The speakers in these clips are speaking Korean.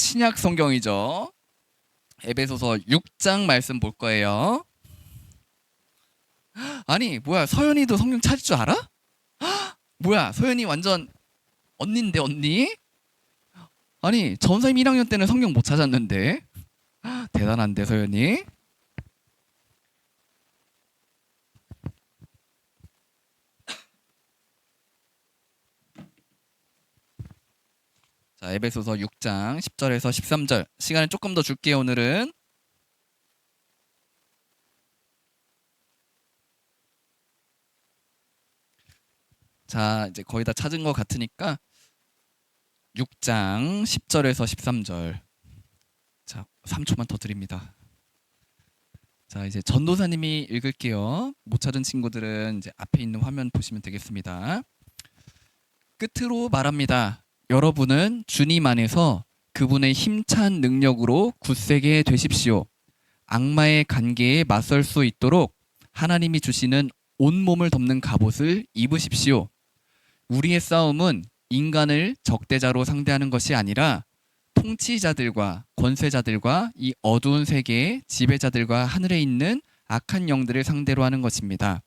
신약 성경이죠. 에베소서 6장 말씀 볼 거예요. 아니 뭐야, 서연이도 성경 찾을 줄 알아? 뭐야, 서연이 완전 언니인데 언니? 아니 전사님 1학년 때는 성경 못 찾았는데. 대단한데 서연이. 자, 에베소서 6장 10절에서 13절 시간을 조금 더 줄게요. 오늘은 자, 이제 거의 다 찾은 것 같으니까 6장 10절에서 13절. 자, 3초만 더 드립니다. 자, 이제 전도사님이 읽을게요. 못 찾은 친구들은 이제 앞에 있는 화면 보시면 되겠습니다. 끝으로 말합니다. 여러분은 주님 안에서 그분의 힘찬 능력으로 굳세게 되십시오. 악마의 관계에 맞설 수 있도록 하나님이 주시는 온몸을 덮는 갑옷을 입으십시오. 우리의 싸움은 인간을 적대자로 상대하는 것이 아니라 통치자들과 권세자들과 이 어두운 세계의 지배자들과 하늘에 있는 악한 영들을 상대로 하는 것입니다.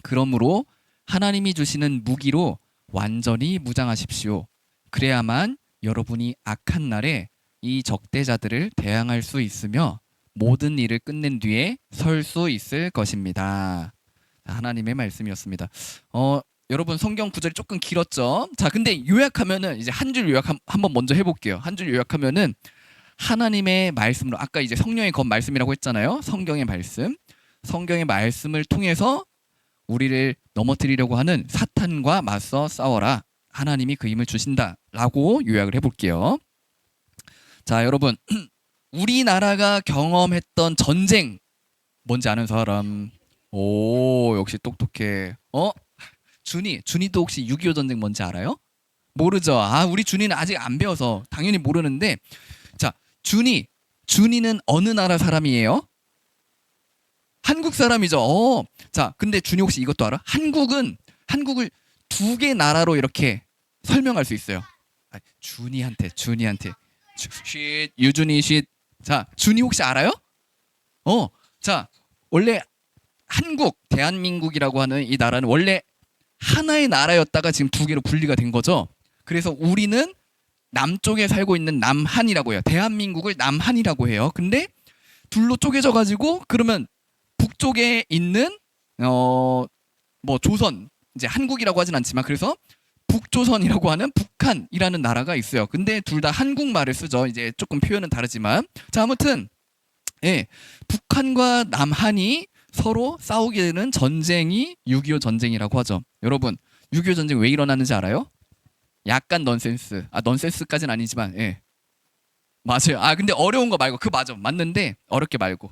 그러므로 하나님이 주시는 무기로 완전히 무장하십시오. 그래야만 여러분이 악한 날에 이 적대자들을 대항할 수 있으며 모든 일을 끝낸 뒤에 설 수 있을 것입니다. 하나님의 말씀이었습니다. 여러분 성경 구절이 조금 길었죠? 자, 근데 요약하면은 이제 한 줄 요약 한번 먼저 해볼게요. 한 줄 요약하면은 하나님의 말씀으로, 아까 이제 성령의 건 말씀이라고 했잖아요. 성경의 말씀, 성경의 말씀을 통해서 우리를 넘어뜨리려고 하는 사탄과 맞서 싸워라. 하나님이 그 힘을 주신다라고 요약을 해볼게요. 자, 여러분 우리나라가 경험했던 전쟁 뭔지 아는 사람? 오, 역시 똑똑해. 준이도 혹시 6.25 전쟁 뭔지 알아요? 모르죠. 우리 준이는 아직 안 배워서 당연히 모르는데, 자, 준이는 어느 나라 사람이에요? 한국 사람이죠. 자, 근데 준이 혹시 이것도 알아? 한국을 두 개 나라로 이렇게 설명할 수 있어요. 준이한테 쉿, 유준이 쉿. 자, 준이 혹시 알아요? 자, 원래 한국, 대한민국이라고 하는 이 나라는 원래 하나의 나라였다가 지금 두 개로 분리가 된 거죠. 그래서 우리는 남쪽에 살고 있는 남한이라고 해요. 대한민국을 남한이라고 해요. 근데 둘로 쪼개져 가지고 그러면 북쪽에 있는 뭐 조선, 이제 한국이라고 하진 않지만 그래서 북조선이라고 하는 북한이라는 나라가 있어요. 근데 둘 다 한국말을 쓰죠. 이제 조금 표현은 다르지만. 자, 아무튼 북한과 남한이 서로 싸우게 되는 전쟁이 6.25 전쟁이라고 하죠. 여러분 6.25 전쟁 왜 일어나는지 알아요? 약간 넌센스. 넌센스까지는 아니지만 맞아요. 근데 어려운 거 말고 맞는데 어렵게 말고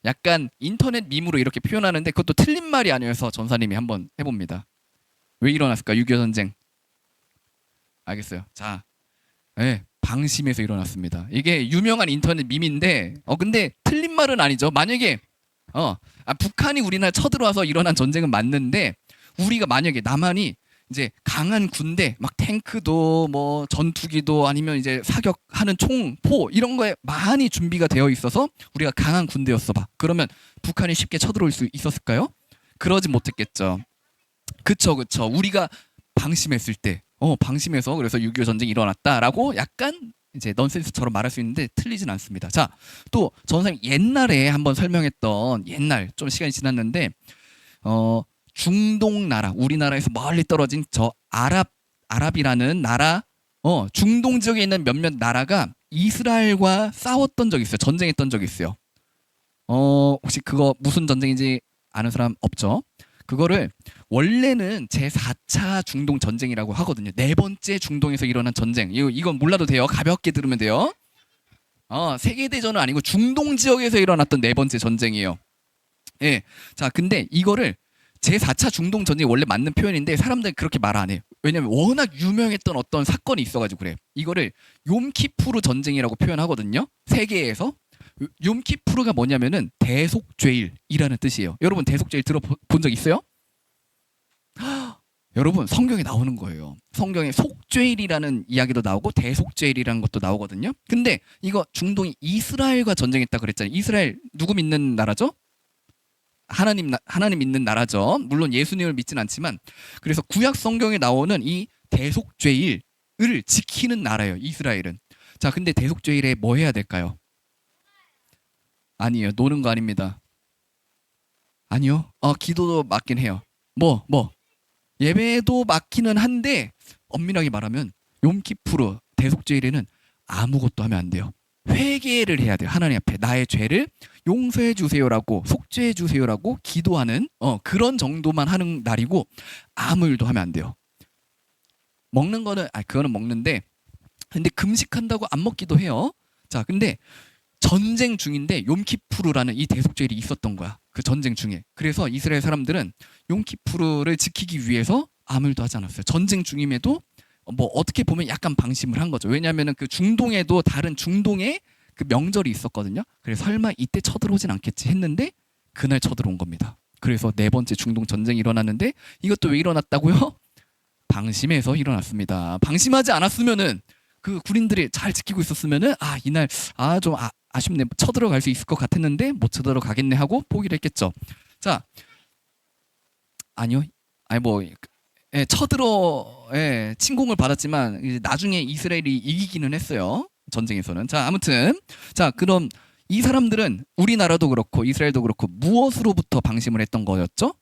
약간 인터넷 밈으로 이렇게 표현하는데 그것도 틀린 말이 아니어서 전사님이 한번 해봅니다. 왜 일어났을까? 6.25 전쟁. 알겠어요. 자, 방심해서 일어났습니다. 이게 유명한 인터넷 밈인데 근데 틀린 말은 아니죠. 만약에 북한이 우리나라 쳐들어와서 일어난 전쟁은 맞는데 우리가 만약에 남한이 이제 강한 군대, 막 탱크도 뭐 전투기도 아니면 이제 사격하는 총, 포 이런 거에 많이 준비가 되어 있어서 우리가 강한 군대였어 봐. 그러면 북한이 쉽게 쳐들어올 수 있었을까요? 그러지 못했겠죠. 그쵸. 우리가 방심했을 때, 방심해서 그래서 6.25 전쟁이 일어났다라고 약간 이제 넌센스처럼 말할 수 있는데 틀리진 않습니다. 자, 또 전사님 옛날에 한번 설명했던 옛날 좀 시간이 지났는데 중동 나라, 우리나라에서 멀리 떨어진 저 아랍이라는 나라, 중동 지역에 있는 몇몇 나라가 이스라엘과 싸웠던 적이 있어요. 전쟁했던 적이 있어요. 혹시 그거 무슨 전쟁인지 아는 사람 없죠? 그거를 원래는 제4차 중동 전쟁이라고 하거든요. 네 번째 중동에서 일어난 전쟁. 이건 몰라도 돼요. 가볍게 들으면 돼요. 세계대전은 아니고 중동 지역에서 일어났던 네 번째 전쟁이에요. 자, 근데 이거를 제4차 중동 전쟁이 원래 맞는 표현인데 사람들이 그렇게 말 안 해요. 왜냐면 워낙 유명했던 어떤 사건이 있어가지고 그래. 이거를 욤키푸르 전쟁이라고 표현하거든요. 세계에서. 욤키푸르가 뭐냐면은 대속죄일이라는 뜻이에요. 여러분 대속죄일 들어본 적 있어요? 여러분 성경에 나오는 거예요. 성경에 속죄일이라는 이야기도 나오고 대속죄일이라는 것도 나오거든요. 근데 이거 중동이 이스라엘과 전쟁했다 그랬잖아요. 이스라엘 누구 믿는 나라죠? 하나님 믿는 나라죠. 물론 예수님을 믿진 않지만 그래서 구약 성경에 나오는 이 대속죄일을 지키는 나라예요. 이스라엘은. 자, 근데 대속죄일에 뭐 해야 될까요? 아니에요. 노는 거 아닙니다. 아니요. 기도도 맞긴 해요. 뭐? 예배도 맞기는 한데 엄밀하게 말하면 욤키푸르 대속죄일에는 아무것도 하면 안 돼요. 회개를 해야 돼요. 하나님 앞에 나의 죄를 용서해 주세요라고 속죄해 주세요라고 기도하는 그런 정도만 하는 날이고 아무 일도 하면 안 돼요. 먹는 거는 그거는 먹는데 근데 금식한다고 안 먹기도 해요. 자, 근데 전쟁 중인데 욤키푸르라는 이 대속죄일이 있었던 거야. 그 전쟁 중에. 그래서 이스라엘 사람들은 욤키푸르를 지키기 위해서 아무 일도 하지 않았어요. 전쟁 중임에도 뭐 어떻게 보면 약간 방심을 한 거죠. 왜냐하면 그 중동에도 다른 중동의 그 명절이 있었거든요. 그래서 설마 이때 쳐들어오진 않겠지 했는데 그날 쳐들어온 겁니다. 그래서 네 번째 중동 전쟁이 일어났는데 이것도 왜 일어났다고요? 방심해서 일어났습니다. 방심하지 않았으면은 그 군인들이 잘 지키고 있었으면은 이날 좀 아쉽네. 쳐들어갈 수 있을 것 같았는데 못 쳐들어가겠네 하고 포기를 했겠죠. 자, 아니요. 침공을 받았지만 이제 나중에 이스라엘이 이기기는 했어요. 전쟁에서는. 자, 아무튼 그럼 이 사람들은 우리나라도 그렇고 이스라엘도 그렇고 무엇으로부터 방심을 했던 거였죠?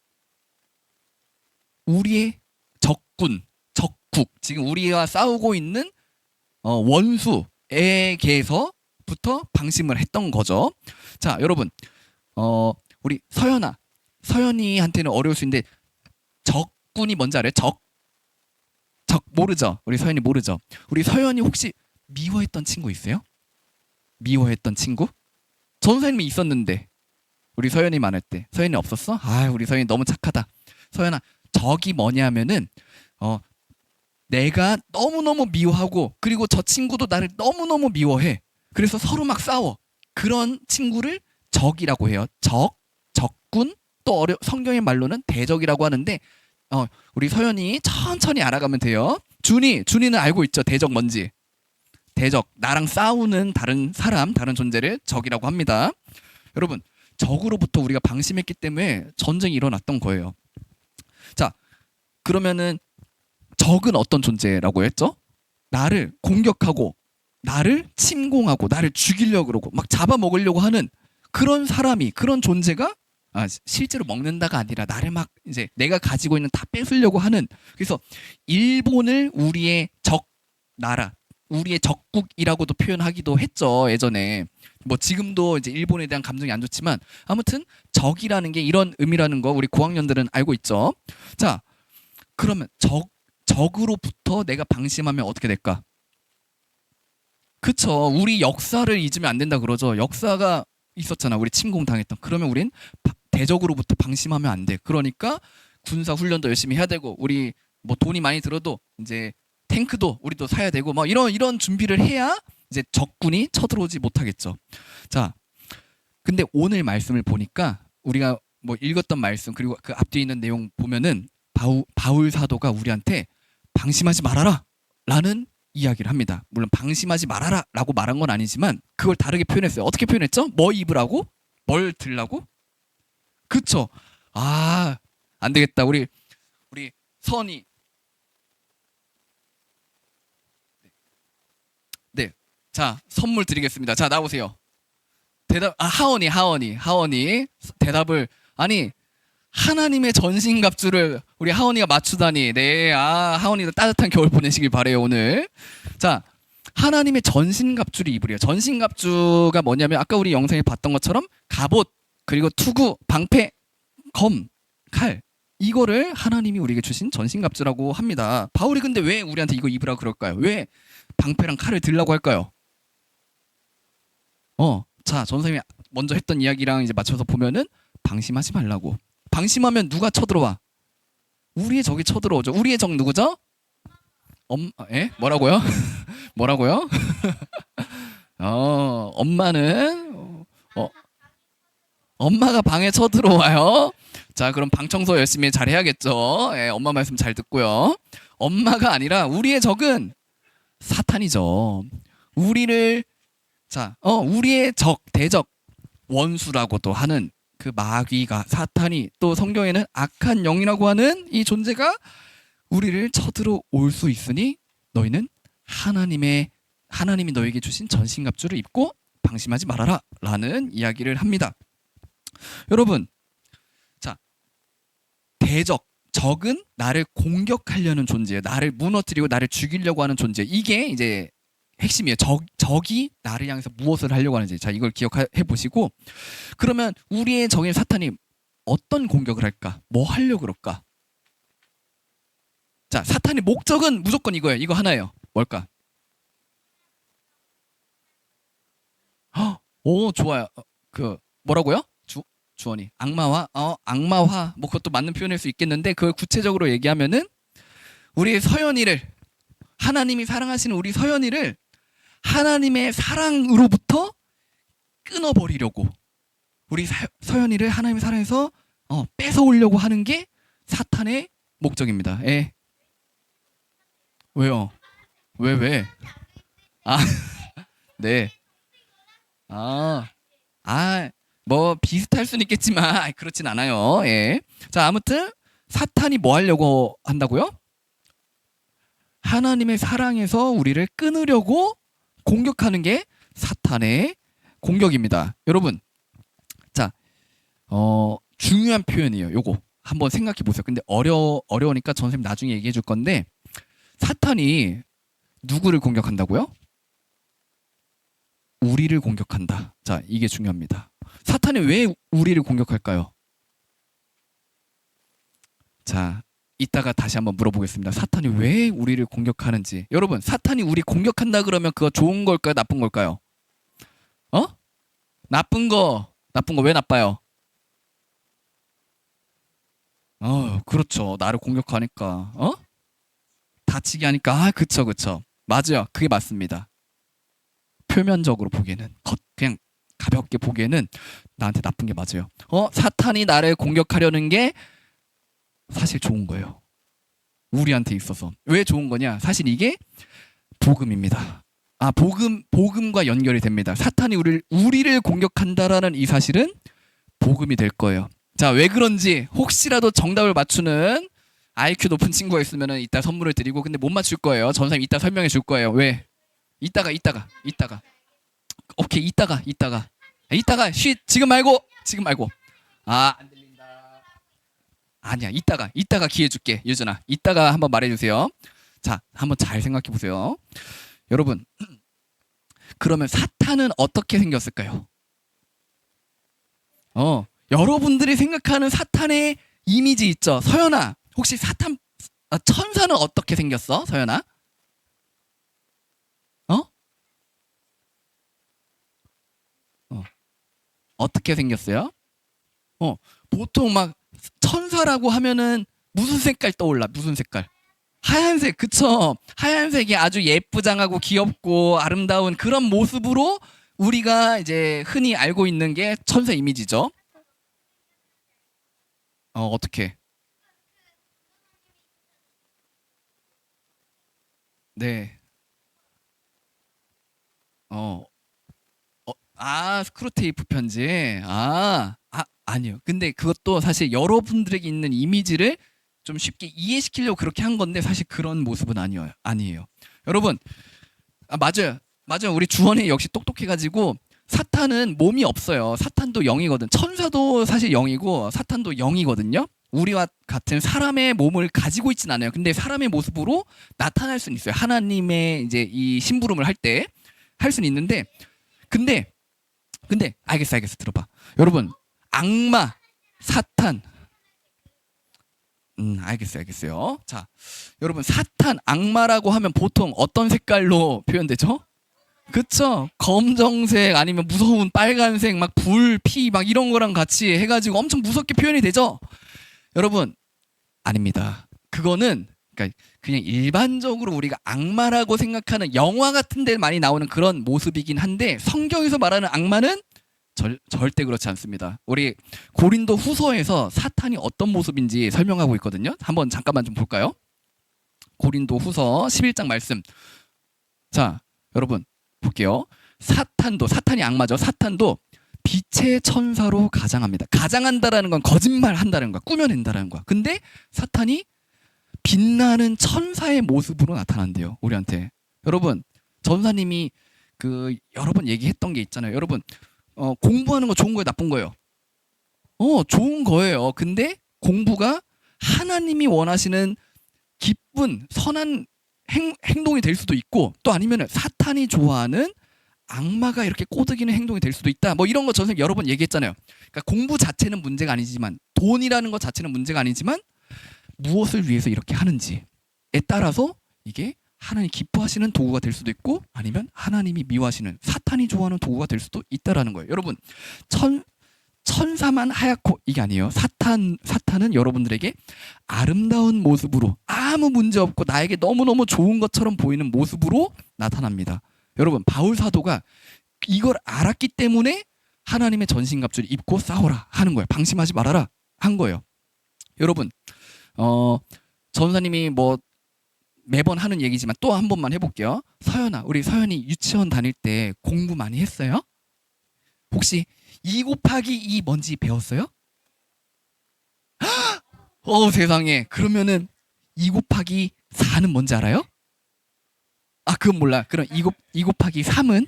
우리의 적군, 적국, 지금 우리와 싸우고 있는 원수에게서부터 방심을 했던 거죠. 자, 여러분, 우리 서연이한테는 어려울 수 있는데 적군이 뭔지 알아요? 적 모르죠? 우리 서연이 모르죠? 우리 서연이 혹시 미워했던 친구 있어요? 미워했던 친구? 전사님이 있었는데 우리 서연이 많을 때 서연이 없었어? 우리 서연이 너무 착하다. 서연아, 적이 뭐냐면은 내가 너무너무 미워하고 그리고 저 친구도 나를 너무너무 미워해. 그래서 서로 막 싸워. 그런 친구를 적이라고 해요. 적군, 또 성경의 말로는 대적이라고 하는데 우리 서연이 천천히 알아가면 돼요. 준이는 알고 있죠? 대적 뭔지. 대적, 나랑 싸우는 다른 사람, 다른 존재를 적이라고 합니다. 여러분, 적으로부터 우리가 방심했기 때문에 전쟁이 일어났던 거예요. 자, 그러면은 적은 어떤 존재라고 했죠? 나를 공격하고 나를 침공하고 나를 죽이려고 그러고 막 잡아먹으려고 하는 그런 사람이, 그런 존재가 실제로 먹는다가 아니라 나를 막 이제 내가 가지고 있는 다 뺏으려고 하는. 그래서 일본을 우리의 적 나라, 우리의 적국이라고도 표현하기도 했죠. 예전에. 뭐 지금도 이제 일본에 대한 감정이 안 좋지만 아무튼 적이라는 게 이런 의미라는 거 우리 고학년들은 알고 있죠. 자, 그러면 적으로부터 내가 방심하면 어떻게 될까? 그쵸. 우리 역사를 잊으면 안 된다 그러죠. 역사가 있었잖아. 우리 침공당했던. 그러면 우린 대적으로부터 방심하면 안 돼. 그러니까 군사 훈련도 열심히 해야 되고 우리 뭐 돈이 많이 들어도 이제 탱크도 우리도 사야 되고 뭐 이런 준비를 해야 이제 적군이 쳐들어오지 못하겠죠. 자, 근데 오늘 말씀을 보니까 우리가 뭐 읽었던 말씀 그리고 그 앞뒤에 있는 내용 보면은 바울 사도가 우리한테 방심하지 말아라 라는 이야기를 합니다. 물론 방심하지 말아라 라고 말한 건 아니지만 그걸 다르게 표현했어요. 어떻게 표현했죠? 뭐 입으라고? 뭘 들라고? 그쵸? 안 되겠다. 우리 선이 네. 자, 선물 드리겠습니다. 자, 나오세요. 대답 하원이 대답을 하나님의 전신갑주를 우리 하원이가 맞추다니. 네. 하원이도 따뜻한 겨울 보내시길 바래요, 오늘. 자, 하나님의 전신갑주를 입으래요. 전신갑주가 뭐냐면 아까 우리 영상에 봤던 것처럼 갑옷, 그리고 투구, 방패, 검, 칼. 이거를 하나님이 우리에게 주신 전신갑주라고 합니다. 바울이 근데 왜 우리한테 이거 입으라고 그럴까요? 왜 방패랑 칼을 들라고 할까요? 자, 전선생님이 먼저 했던 이야기랑 이제 맞춰서 보면은 방심하지 말라고. 방심하면 누가 쳐들어와? 우리의 적이 쳐들어오죠. 우리의 적 누구죠? 뭐라고요? 뭐라고요? 엄마는 엄마가 방에 쳐들어와요. 자, 그럼 방 청소 열심히 잘 해야겠죠. 예, 엄마 말씀 잘 듣고요. 엄마가 아니라 우리의 적은 사탄이죠. 우리를 우리의 적, 대적, 원수라고도 하는 그 마귀가 사탄이 또 성경에는 악한 영이라고 하는 이 존재가 우리를 쳐들어올 수 있으니 너희는 하나님이 너에게 주신 전신갑주를 입고 방심하지 말아라 라는 이야기를 합니다. 여러분, 자, 적은 나를 공격하려는 존재예요. 나를 무너뜨리고 나를 죽이려고 하는 존재. 이게 이제 핵심이에요. 적이 나를 향해서 무엇을 하려고 하는지. 자, 이걸 기억해 보시고, 그러면 우리의 적인 사탄이 어떤 공격을 할까? 뭐 하려고 그럴까? 자, 사탄의 목적은 무조건 이거예요. 이거 하나예요. 뭘까? 오, 좋아요. 그 뭐라고요? 주원이 악마화 뭐 그것도 맞는 표현일 수 있겠는데 그걸 구체적으로 얘기하면은 우리 서연이를 하나님이 사랑하시는 우리 서연이를 하나님의 사랑으로부터 끊어버리려고 우리 서연이를 하나님의 사랑에서 뺏어오려고 하는 게 사탄의 목적입니다. 예. 왜요? 왜? 아, 네. 뭐 비슷할 수는 있겠지만 그렇진 않아요. 예. 자, 아무튼 사탄이 뭐 하려고 한다고요? 하나님의 사랑에서 우리를 끊으려고 공격하는 게 사탄의 공격입니다. 여러분, 자, 중요한 표현이에요. 요거 한번 생각해 보세요. 근데 어려우니까 전 선생님 나중에 얘기해 줄 건데 사탄이 누구를 공격한다고요? 우리를 공격한다. 자, 이게 중요합니다. 사탄이 왜 우리를 공격할까요? 자, 이따가 다시 한번 물어보겠습니다. 사탄이 왜 우리를 공격하는지. 여러분, 사탄이 우리 공격한다 그러면 그거 좋은 걸까요? 나쁜 걸까요? 나쁜 거 왜 나빠요? 그렇죠. 나를 공격하니까 다치게 하니까 그쵸. 맞아요. 그게 맞습니다. 표면적으로 보기에는 그냥 가볍게 보기에는 나한테 나쁜 게 맞아요. 사탄이 나를 공격하려는 게 사실 좋은 거예요. 우리한테 있어서. 왜 좋은 거냐? 사실 이게 복음입니다. 복음과 연결이 됩니다. 사탄이 우리를 공격한다라는 이 사실은 복음이 될 거예요. 자, 왜 그런지 혹시라도 정답을 맞추는 IQ 높은 친구가 있으면 이따 선물을 드리고 근데 못 맞출 거예요. 전사님 이따 설명해 줄 거예요. 왜? 이따가. 오케이, 이따가. 지금 말고. 안 들린다. 아니야, 이따가 기회 줄게. 유준아, 이따가 한번 말해주세요. 자, 한번 잘 생각해 보세요. 여러분, 그러면 사탄은 어떻게 생겼을까요? 여러분들이 생각하는 사탄의 이미지 있죠. 서연아, 혹시 천사는 어떻게 생겼어? 서연아? 어떻게 생겼어요? 보통 막 천사라고 하면은 무슨 색깔 떠올라? 무슨 색깔? 하얀색, 그쵸? 하얀색이 아주 예쁘장하고 귀엽고 아름다운 그런 모습으로 우리가 이제 흔히 알고 있는 게 천사 이미지죠. 어떻게? 네. 스크루테이프 편지. 아니요. 근데 그것도 사실 여러분들에게 있는 이미지를 좀 쉽게 이해시키려고 그렇게 한 건데 사실 그런 모습은 아니에요. 여러분, 맞아요. 우리 주원이 역시 똑똑해가지고 사탄은 몸이 없어요. 사탄도 영이거든. 천사도 사실 영이고 사탄도 영이거든요. 우리와 같은 사람의 몸을 가지고 있진 않아요. 근데 사람의 모습으로 나타날 수는 있어요. 하나님의 이제 이 심부름을 할 때 할 수는 있는데 근데 알겠어. 들어봐. 여러분, 악마, 사탄. 알겠어요. 자, 여러분, 사탄, 악마라고 하면 보통 어떤 색깔로 표현되죠? 그쵸? 검정색 아니면 무서운 빨간색 막 불, 피 막 이런 거랑 같이 해가지고 엄청 무섭게 표현이 되죠? 여러분, 아닙니다. 그거는 그러니까 그냥 일반적으로 우리가 악마라고 생각하는 영화 같은 데 많이 나오는 그런 모습이긴 한데 성경에서 말하는 악마는 절대 그렇지 않습니다. 우리 고린도 후서에서 사탄이 어떤 모습인지 설명하고 있거든요. 한번 잠깐만 좀 볼까요? 고린도 후서 11장 말씀. 자, 여러분 볼게요. 사탄이 악마죠. 사탄도 빛의 천사로 가장합니다. 가장한다라는 건 거짓말 한다는 거야. 꾸며낸다라는 거야. 근데 사탄이 빛나는 천사의 모습으로 나타난대요. 우리한테. 여러분, 전사님이 여러 번 얘기했던 게 있잖아요. 여러분, 공부하는 거 좋은 거예요, 나쁜 거예요? 좋은 거예요. 근데 공부가 하나님이 원하시는 기쁜 선한 행동이 될 수도 있고, 또 아니면 사탄이 좋아하는 악마가 이렇게 꼬드기는 행동이 될 수도 있다. 뭐 이런 거 선생님 여러 번 얘기했잖아요. 그러니까 공부 자체는 문제가 아니지만, 돈이라는 것 자체는 문제가 아니지만, 무엇을 위해서 이렇게 하는지에 따라서 이게 하나님 기뻐하시는 도구가 될 수도 있고, 아니면 하나님이 미워하시는 사탄이 좋아하는 도구가 될 수도 있다라는 거예요. 여러분, 천사만 하얗고 이게 아니에요. 사탄은 여러분들에게 아름다운 모습으로, 아무 문제 없고 나에게 너무너무 좋은 것처럼 보이는 모습으로 나타납니다. 여러분, 바울 사도가 이걸 알았기 때문에 하나님의 전신갑주를 입고 싸워라 하는 거예요. 방심하지 말아라 한 거예요. 여러분, 전사님이 뭐 매번 하는 얘기지만 또 한 번만 해볼게요. 서연아, 우리 서연이 유치원 다닐 때 공부 많이 했어요? 혹시 2 곱하기 2 뭔지 배웠어요? 세상에. 그러면은 2 곱하기 4는 뭔지 알아요? 그건 몰라. 그럼 2 곱하기 3은?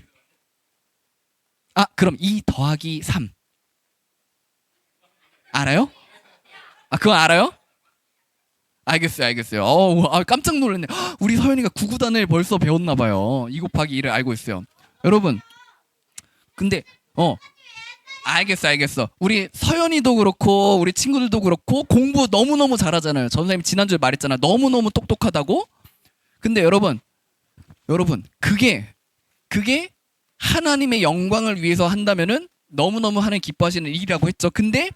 그럼 2 더하기 3 알아요? 그건 알아요? 알겠어요. 깜짝 놀랐네. 우리 서연이가 구구단을 벌써 배웠나 봐요. 2 곱하기 2를 알고 있어요. 여러분, 근데 알겠어. 우리 서연이도 그렇고 우리 친구들도 그렇고 공부 너무너무 잘하잖아요. 전선생님 지난주에 말했잖아. 너무너무 똑똑하다고. 근데 여러분, 그게 하나님의 영광을 위해서 한다면은 너무너무 하나님 기뻐하시는 일이라고 했죠. 근데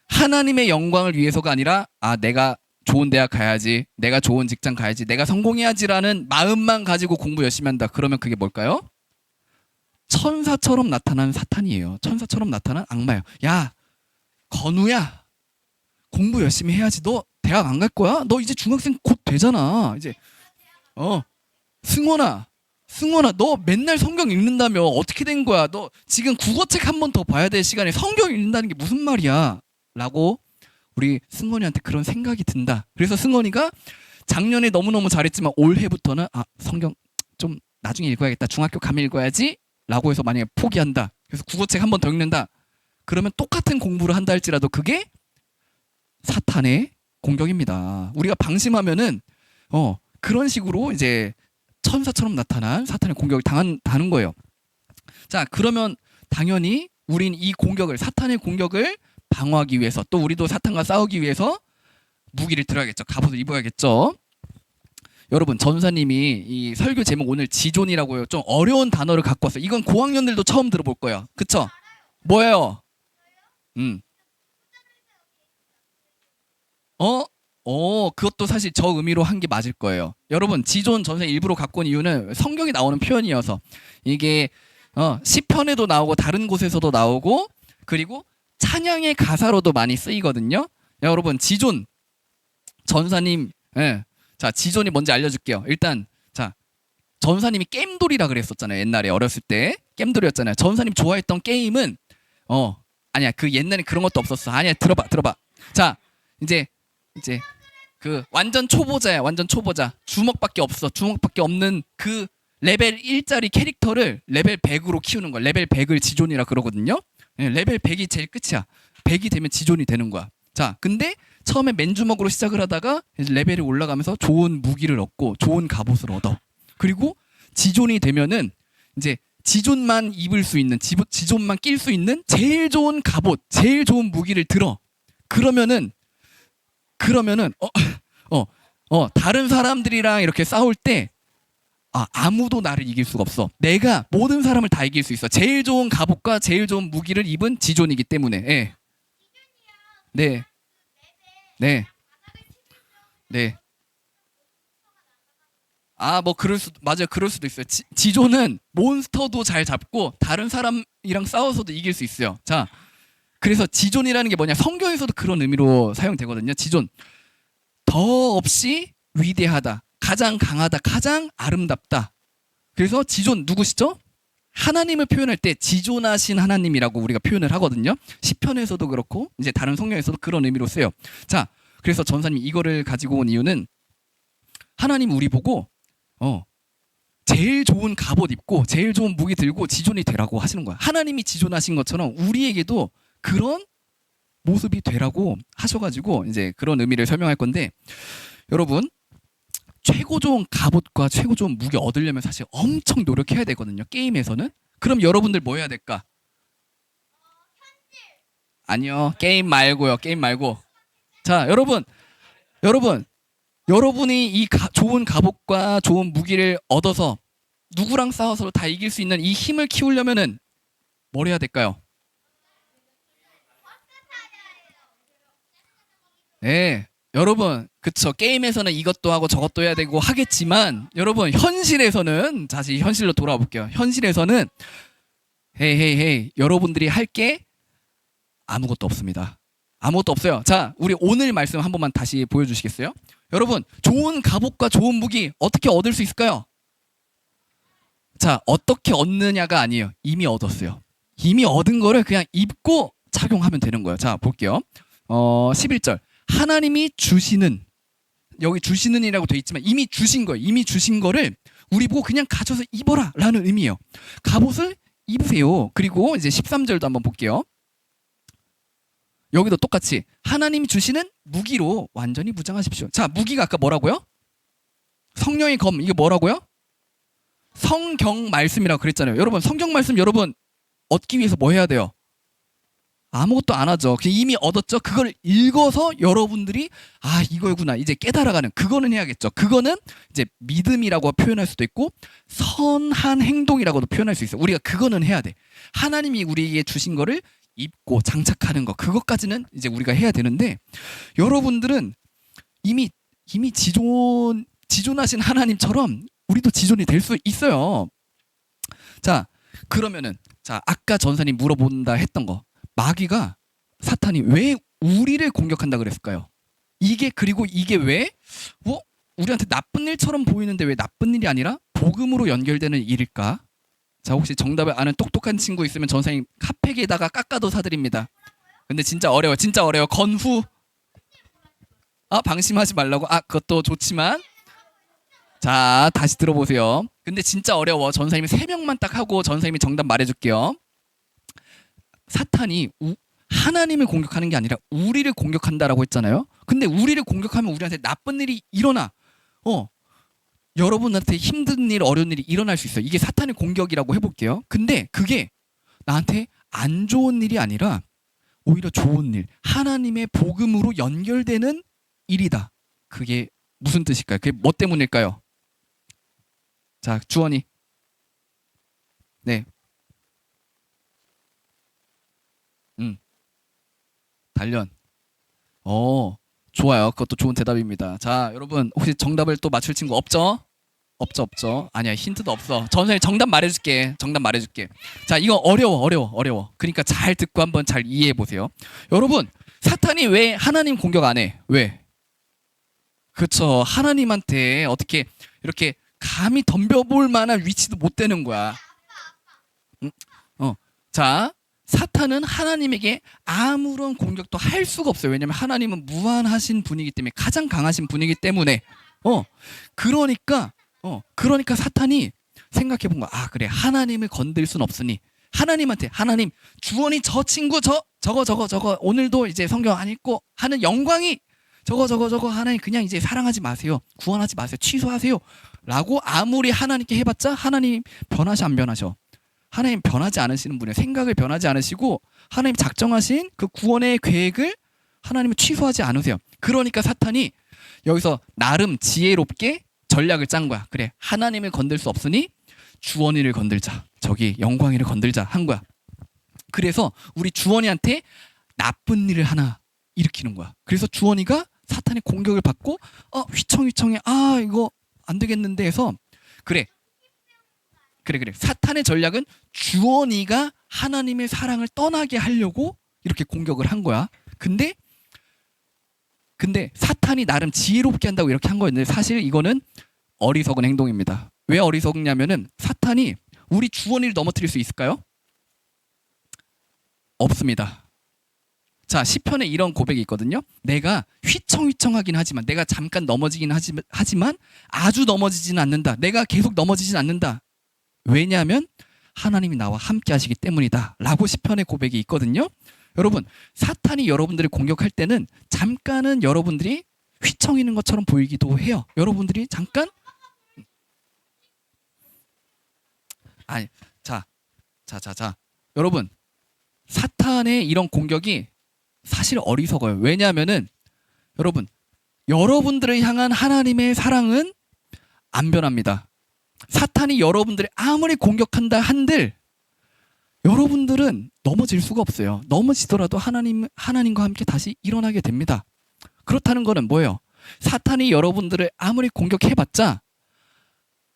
하나님의 영광을 위해서가 아니라 내가 좋은 대학 가야지, 내가 좋은 직장 가야지, 내가 성공해야지라는 마음만 가지고 공부 열심히 한다. 그러면 그게 뭘까요? 천사처럼 나타나는 사탄이에요. 천사처럼 나타나는 악마예요. 야, 건우야, 공부 열심히 해야지. 너 대학 안 갈 거야? 너 이제 중학생 곧 되잖아. 이제 승원아, 너 맨날 성경 읽는다며 어떻게 된 거야? 너 지금 국어책 한 번 더 봐야 될 시간에 성경 읽는다는 게 무슨 말이야? 라고 우리 승원이한테 그런 생각이 든다. 그래서 승원이가 작년에 너무너무 잘했지만 올해부터는 성경 좀 나중에 읽어야겠다. 중학교 가면 읽어야지 라고 해서 만약에 포기한다. 그래서 국어책 한 번 더 읽는다. 그러면 똑같은 공부를 한다 할지라도 그게 사탄의 공격입니다. 우리가 방심하면은 그런 식으로 이제 천사처럼 나타난 사탄의 공격을 당한다는 거예요. 자, 그러면 당연히 우린 이 공격을, 사탄의 공격을 방어하기 위해서, 또 우리도 사탄과 싸우기 위해서 무기를 들어야겠죠. 갑옷을 입어야겠죠. 여러분, 전사님이 이 설교 제목 오늘 지존이라고요. 좀 어려운 단어를 갖고 왔어요. 이건 고학년들도 처음 들어볼 거예요. 그쵸? 뭐예요? 그것도 사실 저 의미로 한 게 맞을 거예요. 여러분, 지존 전사님 일부러 갖고 온 이유는 성경에 나오는 표현이어서, 이게 시편에도 나오고 다른 곳에서도 나오고, 그리고 찬양의 가사로도 많이 쓰이거든요. 여러분, 지존 전사님, 자, 지존이 뭔지 알려줄게요. 일단, 자, 전사님이 겜돌이라 그랬었잖아요. 옛날에 어렸을 때 겜돌이었잖아요. 전사님 좋아했던 게임은 아니야, 그 옛날에 그런 것도 없었어. 아니야, 들어봐. 자, 이제 그 완전 초보자야. 완전 초보자. 주먹밖에 없어. 주먹밖에 없는 그 레벨 1짜리 캐릭터를 레벨 100으로 키우는 거야. 레벨 100을 지존이라 그러거든요. 레벨 100이 제일 끝이야. 100이 되면 지존이 되는 거야. 자, 근데 처음에 맨주먹으로 시작을 하다가 이제 레벨이 올라가면서 좋은 무기를 얻고 좋은 갑옷을 얻어. 그리고 지존이 되면은 이제 지존만 입을 수 있는, 지존만 낄 수 있는 제일 좋은 갑옷, 제일 좋은 무기를 들어. 그러면은 다른 사람들이랑 이렇게 싸울 때 아무도 나를 이길 수가 없어. 내가 모든 사람을 다 이길 수 있어. 제일 좋은 갑옷과 제일 좋은 무기를 입은 지존이기 때문에. 네. 뭐 맞아요. 그럴 수도 있어요. 지존은 몬스터도 잘 잡고 다른 사람이랑 싸워서도 이길 수 있어요. 자, 그래서 지존이라는 게 뭐냐? 성경에서도 그런 의미로 사용되거든요. 지존. 더없이 위대하다. 가장 강하다. 가장 아름답다. 그래서 지존 누구시죠? 하나님을 표현할 때 지존하신 하나님이라고 우리가 표현을 하거든요. 시편에서도 그렇고 이제 다른 성경에서도 그런 의미로 쓰여요. 자, 그래서 전사님 이거를 가지고 온 이유는 하나님 우리 보고 제일 좋은 갑옷 입고 제일 좋은 무기 들고 지존이 되라고 하시는 거야. 하나님이 지존하신 것처럼 우리에게도 그런 모습이 되라고 하셔가지고 이제 그런 의미를 설명할 건데, 여러분 최고 좋은 갑옷과 최고 좋은 무기 얻으려면 사실 엄청 노력해야 되거든요. 게임에서는. 그럼 여러분들 뭐 해야 될까? 아니요, 게임 말고요. 게임 말고. 자, 여러분이 이 좋은 갑옷과 좋은 무기를 얻어서 누구랑 싸워서 다 이길 수 있는 이 힘을 키우려면은 뭘 해야 될까요? 네, 여러분, 그쵸. 게임에서는 이것도 하고 저것도 해야 되고 하겠지만, 여러분, 현실에서는, 다시 현실로 돌아와 볼게요. 현실에서는, 헤이, 여러분들이 할 게 아무것도 없습니다. 아무것도 없어요. 자, 우리 오늘 말씀 한 번만 다시 보여주시겠어요? 여러분, 좋은 갑옷과 좋은 무기 어떻게 얻을 수 있을까요? 자, 어떻게 얻느냐가 아니에요. 이미 얻었어요. 이미 얻은 거를 그냥 입고 착용하면 되는 거예요. 자, 볼게요. 11절. 하나님이 주시는, 여기 주시는이라고 돼 있지만 이미 주신 거예요. 이미 주신 거를 우리 보고 그냥 가져서 입어라 라는 의미예요. 갑옷을 입으세요. 그리고 이제 13절도 한번 볼게요. 여기도 똑같이 하나님이 주시는 무기로 완전히 무장하십시오. 자, 무기가 아까 뭐라고요? 성령의 검, 이게 뭐라고요? 성경 말씀이라고 그랬잖아요. 여러분, 성경 말씀 여러분 얻기 위해서 뭐 해야 돼요? 아무것도 안 하죠. 이미 얻었죠. 그걸 읽어서 여러분들이 이거구나 이제 깨달아가는, 그거는 해야겠죠. 그거는 이제 믿음이라고 표현할 수도 있고 선한 행동이라고도 표현할 수 있어요. 우리가 그거는 해야 돼. 하나님이 우리에게 주신 거를 입고 장착하는 거, 그것까지는 이제 우리가 해야 되는데, 여러분들은 이미 지존하신 하나님처럼 우리도 지존이 될 수 있어요. 자, 그러면은 아까 전사님 물어본다 했던 거, 마귀가, 사탄이 왜 우리를 공격한다 그랬을까요? 그리고 이게 왜 우리한테 나쁜 일처럼 보이는데 왜 나쁜 일이 아니라 복음으로 연결되는 일일까? 자, 혹시 정답을 아는 똑똑한 친구 있으면 전사님 핫팩에다가 깎아도 사드립니다. 근데 진짜 어려워. 진짜 어려워. 건후. 방심하지 말라고. 그것도 좋지만. 자, 다시 들어보세요. 근데 진짜 어려워. 전사님이 3명만 딱 하고 전사님이 정답 말해줄게요. 사탄이 하나님을 공격하는 게 아니라 우리를 공격한다라고 했잖아요. 근데 우리를 공격하면 우리한테 나쁜 일이 일어나. 여러분한테 힘든 일, 어려운 일이 일어날 수 있어요. 이게 사탄의 공격이라고 해볼게요. 근데 그게 나한테 안 좋은 일이 아니라 오히려 좋은 일, 하나님의 복음으로 연결되는 일이다. 그게 무슨 뜻일까요? 그게 뭐 때문일까요? 자, 주원이. 네. 단련. 좋아요. 그것도 좋은 대답입니다. 자, 여러분 혹시 정답을 또 맞출 친구 없죠? 없죠. 아니야, 힌트도 없어. 전선이 정답 말해줄게. 자, 이거 어려워. 그러니까 잘 듣고 한번 잘 이해해 보세요. 여러분, 사탄이 왜 하나님 공격 안 해? 왜? 그쵸. 하나님한테 어떻게 이렇게 감히 덤벼볼 만한 위치도 못 되는 거야. 자, 사탄은 하나님에게 아무런 공격도 할 수가 없어요. 왜냐하면 하나님은 무한하신 분이기 때문에, 가장 강하신 분이기 때문에. 그러니까 사탄이 생각해 본 거야. 그래, 하나님을 건들 순 없으니 하나님 주원이 저 친구 저거 오늘도 이제 성경 안 읽고 하는 영광이 저거 하나님 그냥 이제 사랑하지 마세요. 구원하지 마세요. 취소하세요. 라고 아무리 하나님께 해봤자 하나님 변하시 안 변하셔? 하나님 변하지 않으시는 분이에요. 생각을 변하지 않으시고 하나님 작정하신 그 구원의 계획을 하나님은 취소하지 않으세요. 그러니까 사탄이 여기서 나름 지혜롭게 전략을 짠 거야. 그래, 하나님을 건들 수 없으니 주원이를 건들자. 저기 영광이를 건들자 한 거야. 그래서 우리 주원이한테 나쁜 일을 하나 일으키는 거야. 그래서 주원이가 사탄의 공격을 받고 휘청휘청해. 이거 안 되겠는데 해서 그래. 사탄의 전략은 주원이가 하나님의 사랑을 떠나게 하려고 이렇게 공격을 한 거야. 근데 사탄이 나름 지혜롭게 한다고 이렇게 한 거였는데 사실 이거는 어리석은 행동입니다. 왜 어리석냐면은 사탄이 우리 주원이를 넘어뜨릴 수 있을까요? 없습니다. 자, 시편에 이런 고백이 있거든요. 내가 휘청휘청하긴 하지만, 내가 잠깐 넘어지긴 하지만 아주 넘어지지는 않는다. 내가 계속 넘어지진 않는다. 왜냐하면 하나님이 나와 함께 하시기 때문이다 라고 시편의 고백이 있거든요. 여러분, 사탄이 여러분들을 공격할 때는 잠깐은 여러분들이 휘청이는 것처럼 보이기도 해요. 여러분들이 잠깐 아니, 자. 여러분, 사탄의 이런 공격이 사실 어리석어요. 왜냐하면은 여러분, 여러분들을 향한 하나님의 사랑은 안 변합니다. 사탄이 여러분들을 아무리 공격한다 한들 여러분들은 넘어질 수가 없어요. 넘어지더라도 하나님과 함께 다시 일어나게 됩니다. 그렇다는 거는 뭐예요? 사탄이 여러분들을 아무리 공격해봤자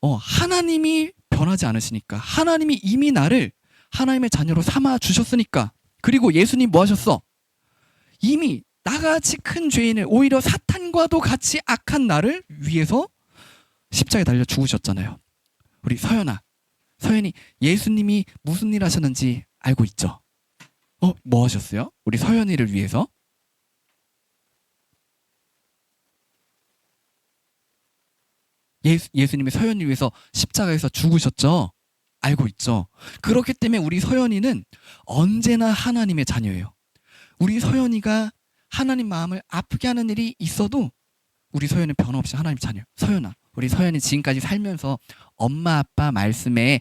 하나님이 변하지 않으시니까, 하나님이 이미 나를 하나님의 자녀로 삼아 주셨으니까. 그리고 예수님 뭐 하셨어? 이미 나같이 큰 죄인을, 오히려 사탄과도 같이 악한 나를 위해서 십자가에 달려 죽으셨잖아요. 우리 서연이 예수님이 무슨 일 하셨는지 알고 있죠? 뭐 하셨어요? 우리 서연이를 위해서? 예수님이 서연이를 위해서 십자가에서 죽으셨죠? 알고 있죠? 그렇기 때문에 우리 서연이는 언제나 하나님의 자녀예요. 우리 서연이가 하나님 마음을 아프게 하는 일이 있어도 우리 서연은 변함없이 하나님 자녀예요. 서연아, 우리 서연이 지금까지 살면서 엄마 아빠 말씀에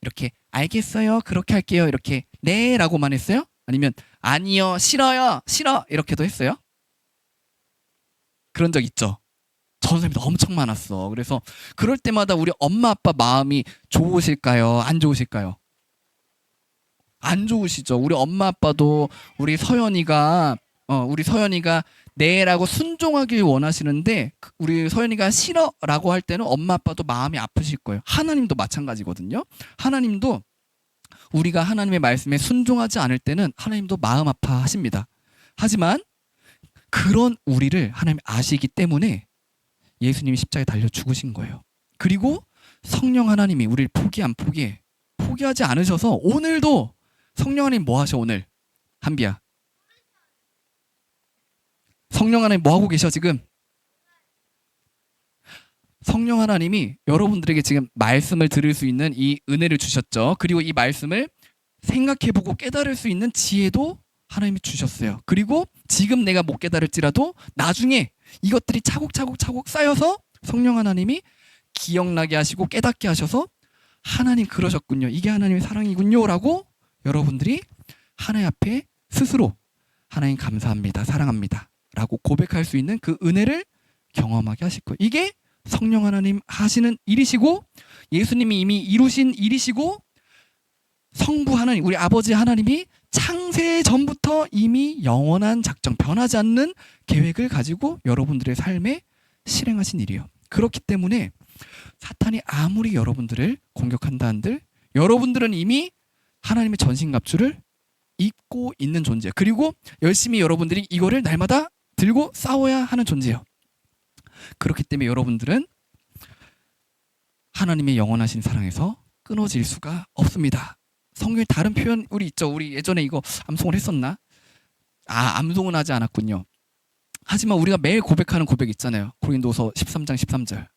이렇게 알겠어요, 그렇게 할게요, 이렇게 네 라고만 했어요? 아니면 아니요, 싫어요, 싫어 이렇게도 했어요? 그런 적 있죠? 전선생님도 엄청 많았어. 그래서 그럴 때마다 우리 엄마 아빠 마음이 좋으실까요? 안 좋으실까요? 안 좋으시죠. 우리 엄마 아빠도 우리 서연이가 네라고 순종하길 원하시는데 우리 서연이가 싫어라고 할 때는 엄마 아빠도 마음이 아프실 거예요. 하나님도 마찬가지거든요. 하나님도 우리가 하나님의 말씀에 순종하지 않을 때는 하나님도 마음 아파하십니다. 하지만 그런 우리를 하나님 아시기 때문에 예수님이 십자가에 달려 죽으신 거예요. 그리고 성령 하나님이 우리를 포기하지 않으셔서 오늘도 성령 하나님 뭐 하셔? 오늘 한비야, 성령 하나님 뭐 하고 계셔 지금? 성령 하나님이 여러분들에게 지금 말씀을 들을 수 있는 이 은혜를 주셨죠. 그리고 이 말씀을 생각해보고 깨달을 수 있는 지혜도 하나님이 주셨어요. 그리고 지금 내가 못 깨달을지라도 나중에 이것들이 차곡차곡 쌓여서 성령 하나님이 기억나게 하시고 깨닫게 하셔서 하나님 그러셨군요, 이게 하나님의 사랑이군요 라고 여러분들이 하나님 앞에 스스로 하나님 감사합니다, 사랑합니다 라고 고백할 수 있는 그 은혜를 경험하게 하실 거예요. 이게 성령 하나님 하시는 일이시고 예수님이 이미 이루신 일이시고 성부 하나님, 우리 아버지 하나님이 창세 전부터 이미 영원한 작정, 변하지 않는 계획을 가지고 여러분들의 삶에 실행하신 일이에요. 그렇기 때문에 사탄이 아무리 여러분들을 공격한다 한들 여러분들은 이미 하나님의 전신갑주를 입고 있는 존재예요. 그리고 열심히 여러분들이 이거를 날마다 들고 싸워야 하는 존재예요. 그렇기 때문에 여러분들은 하나님의 영원하신 사랑에서 끊어질 수가 없습니다. 성경에 다른 표현 우리 있죠. 우리 예전에 이거 암송을 했었나? 암송은 하지 않았군요. 하지만 우리가 매일 고백하는 고백 있잖아요. 고린도서 13장 13절.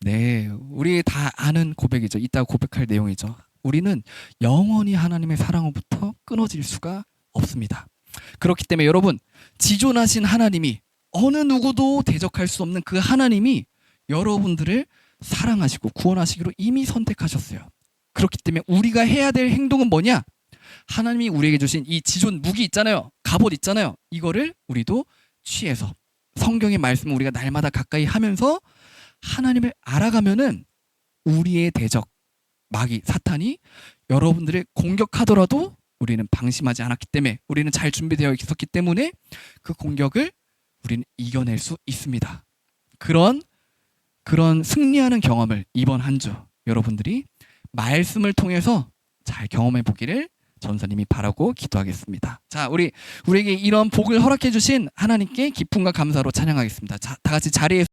네, 우리 다 아는 고백이죠. 이따 고백할 내용이죠. 우리는 영원히 하나님의 사랑으로부터 끊어질 수가 없습니다. 그렇기 때문에 여러분, 지존하신 하나님이, 어느 누구도 대적할 수 없는 그 하나님이 여러분들을 사랑하시고 구원하시기로 이미 선택하셨어요. 그렇기 때문에 우리가 해야 될 행동은 뭐냐? 하나님이 우리에게 주신 이 지존 무기 있잖아요, 갑옷 있잖아요, 이거를 우리도 취해서 성경의 말씀을 우리가 날마다 가까이 하면서 하나님을 알아가면은 우리의 대적 마귀 사탄이 여러분들을 공격하더라도 우리는 방심하지 않았기 때문에, 우리는 잘 준비되어 있었기 때문에 그 공격을 우리는 이겨낼 수 있습니다. 그런 승리하는 경험을 이번 한 주 여러분들이 말씀을 통해서 잘 경험해 보기를 전사님이 바라고 기도하겠습니다. 자, 우리에게 이런 복을 허락해 주신 하나님께 기쁨과 감사로 찬양하겠습니다. 자, 다 같이 자리에